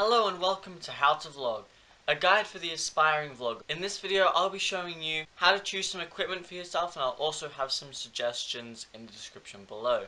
Hello and welcome to How to Vlog, a guide for the aspiring vlogger. In this video I'll be showing you how to choose some equipment for yourself, and I'll also have some suggestions in the description below.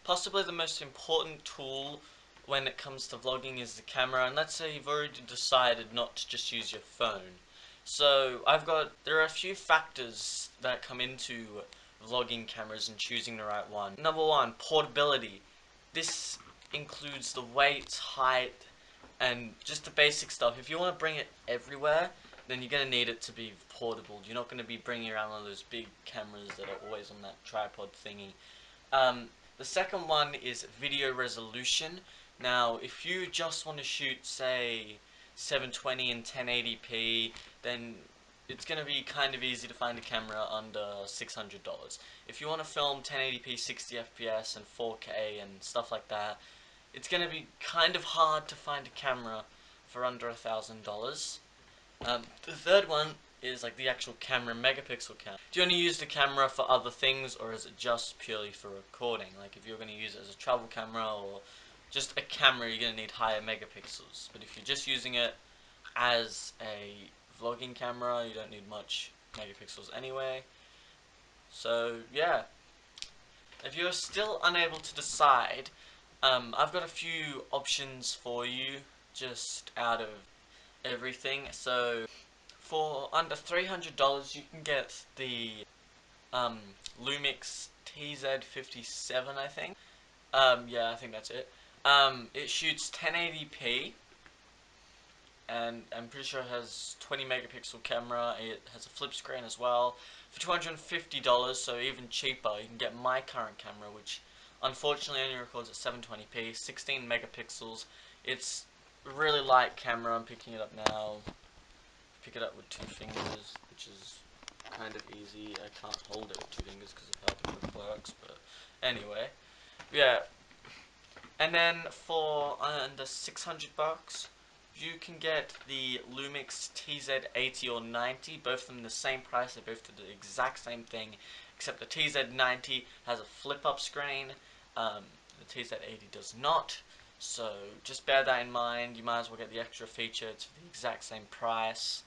Possibly the most important tool when it comes to vlogging is the camera, and let's say you've already decided not to just use your phone. So there are a few factors that come into vlogging cameras and choosing the right one. Number one, portability. This includes the weight, height, and just the basic stuff. If you want to bring it everywhere, then you're going to need it to be portable. You're not going to be bringing around one of those big cameras that are always on that tripod thingy. The second one is video resolution. Now, if you just want to shoot, say, 720 and 1080p, then it's going to be kind of easy to find a camera under $600. If you want to film 1080p, 60 FPS, and 4K and stuff like that, it's going to be kind of hard to find a camera for under $1,000. The third one is like the actual camera, megapixel count. Do you only use the camera for other things, or is it just purely for recording? Like if you're going to use it as a travel camera or just a camera, you're going to need higher megapixels. But if you're just using it as a vlogging camera, you don't need much megapixels anyway. So yeah, if you're still unable to decide, I've got a few options for you just out of everything. So for under $300 you can get the Lumix TZ57, I think. Yeah, I think that's it. It shoots 1080p, and I'm pretty sure it has 20 megapixel camera. It has a flip screen as well. For $250, so even cheaper, you can get my current camera, which unfortunately only records at 720p, 16 megapixels. It's a really light camera. I'm picking it up now. Pick it up with 2 fingers, which is kind of easy. I can't hold it with 2 fingers because of how it works, but anyway, yeah. And then for under $600, you can get the Lumix TZ80 or 90, both of them the same price. They both do the exact same thing, except the TZ90 has a flip-up screen. The TZ80 does not. So just bear that in mind. You might as well get the extra feature. It's the exact same price.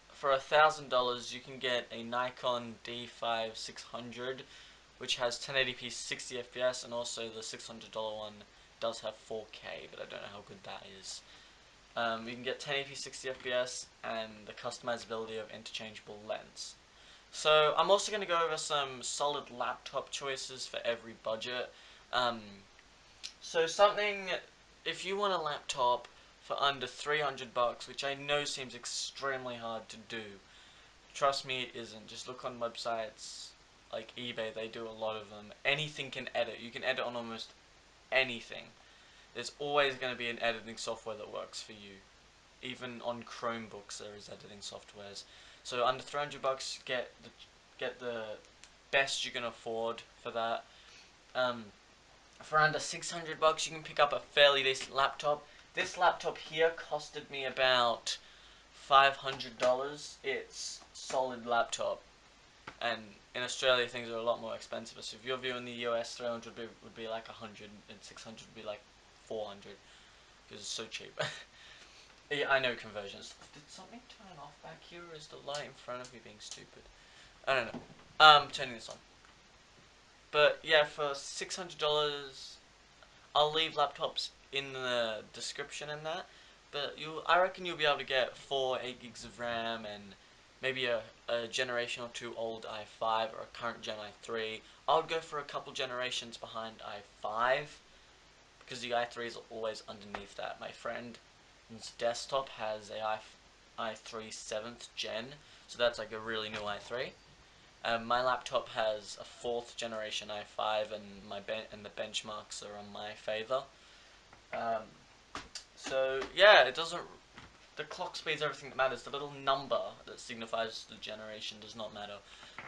For $1,000 you can get a Nikon D5600, which has 1080p 60 FPS, and also the $600 one does have 4K, but I don't know how good that is. You can get 1080p 60 FPS and the customizability of interchangeable lens. So I'm also going to go over some solid laptop choices for every budget. If you want a laptop for under $300, which I know seems extremely hard to do, trust me, it isn't. Just look on websites like eBay, they do a lot of them. Anything can edit. You can edit on almost anything. There's always going to be an editing software that works for you. Even on Chromebooks there is editing softwares. So under $300, get the best you can afford for that. For under $600 you can pick up a fairly decent laptop. This laptop here costed me about $500. It's solid laptop, and in Australia things are a lot more expensive. So if you're viewing the US, 300 would be like 100, and 600 would be like 400 because it's so cheap. Yeah, I know conversions. Did something turn off back here, or is the light in front of me being stupid? I don't know. Turning this on. But yeah, for $600, I'll leave laptops in the description and that. But I reckon you'll be able to get 8 gigs of RAM and maybe a generation or two old i5 or a current Gen i3. I would go for a couple generations behind i5 because the i3 is always underneath that. My friend's desktop has a i3 7th gen, so that's like a really new i3. My laptop has a 4th generation i5, and the benchmarks are on my favor. So yeah, it doesn't. The clock speed's everything that matters. The little number that signifies the generation does not matter.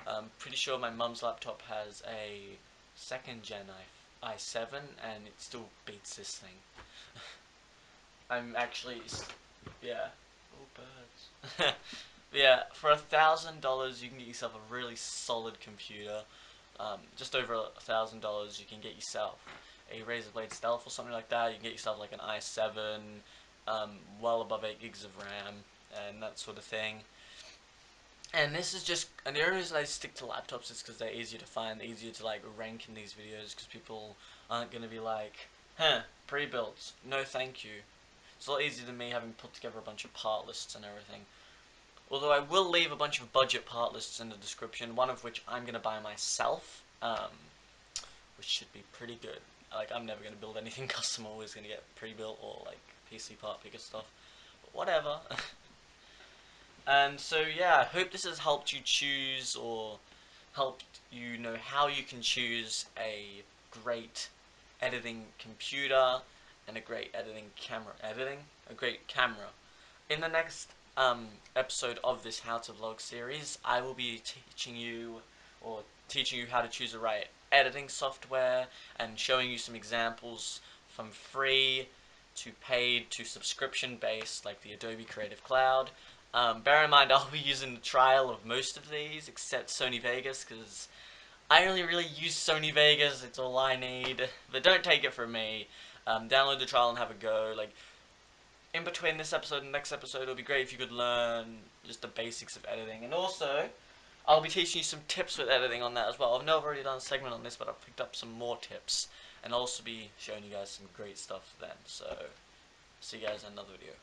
I'm pretty sure my mum's laptop has a second gen i7 and it still beats this thing. I'm actually, yeah. Oh, birds. Yeah, for $1,000 you can get yourself a really solid computer. Just over $1,000 you can get yourself a Razer Blade Stealth or something like that. You can get yourself like an i7, well above 8 gigs of RAM, and that sort of thing. And this is just, and the only reason I stick to laptops is because they're easier to find, easier to like rank in these videos, because people aren't going to be like, huh, pre-built, no thank you. It's a lot easier than me having put together a bunch of part lists and everything. Although I will leave a bunch of budget part lists in the description, one of which I'm going to buy myself, which should be pretty good. Like, I'm never going to build anything custom, I'm always going to get pre-built or like PC part picker stuff. But whatever. And so yeah, I hope this has helped you choose, or helped you know how you can choose a great editing computer and a great editing camera. A great camera. In the next episode of this How to Vlog series, I will be teaching you how to choose the right editing software and showing you some examples from free to paid to subscription based, like the Adobe Creative Cloud. Bear in mind, I'll be using the trial of most of these except Sony Vegas, because I only really use Sony Vegas. It's all I need. But don't take it from me. Download the trial and have a go. Like, in between this episode and the next episode, it'll be great if you could learn just the basics of editing. And also, I'll be teaching you some tips with editing on that as well. I've never already done a segment on this, but I've picked up some more tips. And I'll also be showing you guys some great stuff then. So, see you guys in another video.